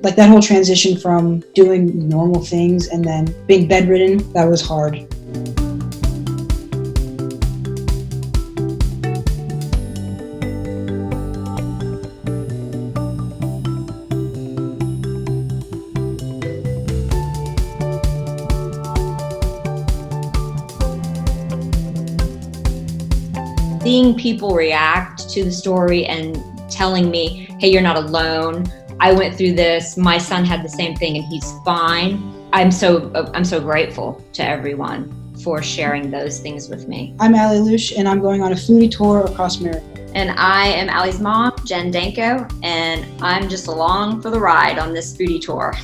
Like that whole transition from doing normal things and then being bedridden, that was hard. Seeing people react to the story and telling me, hey, you're not alone. I went through this. My son had the same thing and he's fine. I'm so grateful to everyone for sharing those things with me. I'm Localish and I'm going on a foodie tour across America. And I am Allie's mom, Jen Danko, and I'm just along for the ride on this foodie tour.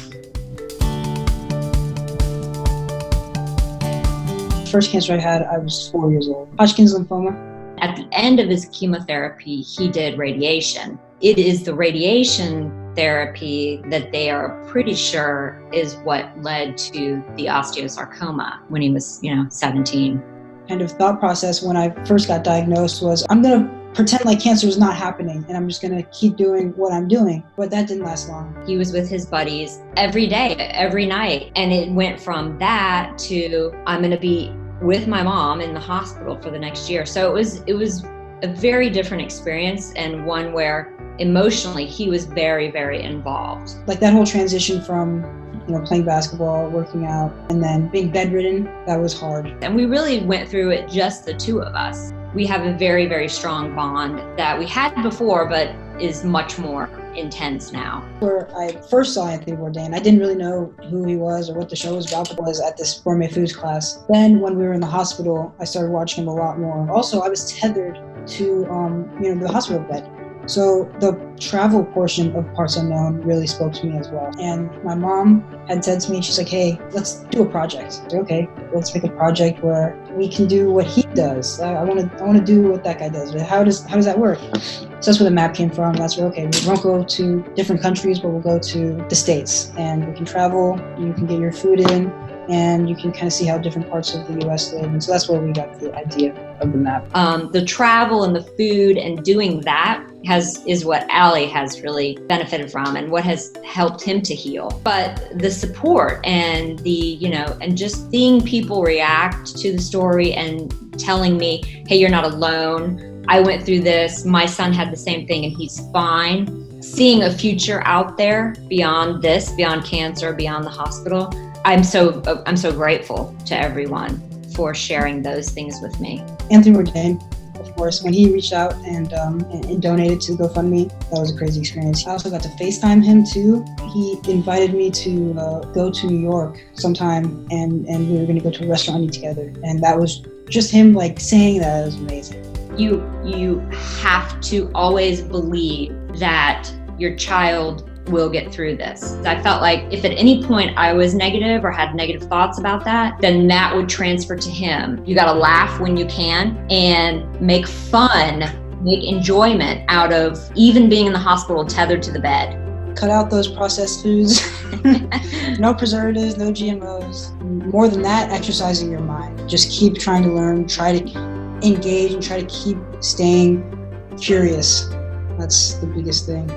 First cancer I had, I was 4 years old. Hodgkin's lymphoma. At the end of his chemotherapy, he did radiation. It is the radiation therapy that they are pretty sure is what led to the osteosarcoma when he was, 17. Kind of thought process when I first got diagnosed was, I'm gonna pretend like cancer is not happening and I'm just gonna keep doing what I'm doing. But that didn't last long. He was with his buddies every day, every night. And it went from that to, I'm gonna be with my mom in the hospital for the next year. So it was a very different experience, and one where emotionally he was very, very involved. Like that whole transition from, playing basketball, working out, and then being bedridden, that was hard. And we really went through it just the two of us. We have a very, very strong bond that we had before, but is much more intense now. Where I first saw Anthony Bourdain, I didn't really know who he was or what the show was about, but was at this gourmet foods class. Then when we were in the hospital, I started watching him a lot more. Also, I was tethered to, the hospital bed. So the travel portion of Parts Unknown really spoke to me as well. And my mom had said to me, she's like, hey, let's do a project. I said, okay, let's make a project where we can do what he does. I want to do what that guy does. How does that work? So that's where the map came from. That's where, okay, we won't go to different countries, but we'll go to the States. And we can travel, you can get your food in, and you can kind of see how different parts of the U.S. live. And so that's where we got the idea of the map. The travel and the food and doing that is what Allie has really benefited from and what has helped him to heal. But the support and and just seeing people react to the story and telling me, hey, you're not alone. I went through this. My son had the same thing and he's fine. Seeing a future out there beyond this, beyond cancer, beyond the hospital. I'm so grateful to everyone for sharing those things with me. Anthony Bourdain, of course, when he reached out and donated to GoFundMe, that was a crazy experience. I also got to FaceTime him too. He invited me to go to New York sometime, and we were going to go to a restaurant and eat together. And that was just him saying that. It was amazing. You have to always believe that your child will get through this. I felt like if at any point I was negative or had negative thoughts about that, then that would transfer to him. You gotta laugh when you can and make fun, make enjoyment out of even being in the hospital tethered to the bed. Cut out those processed foods. No preservatives, no GMOs. More than that, exercising your mind. Just keep trying to learn, try to engage, and try to keep staying curious. That's the biggest thing.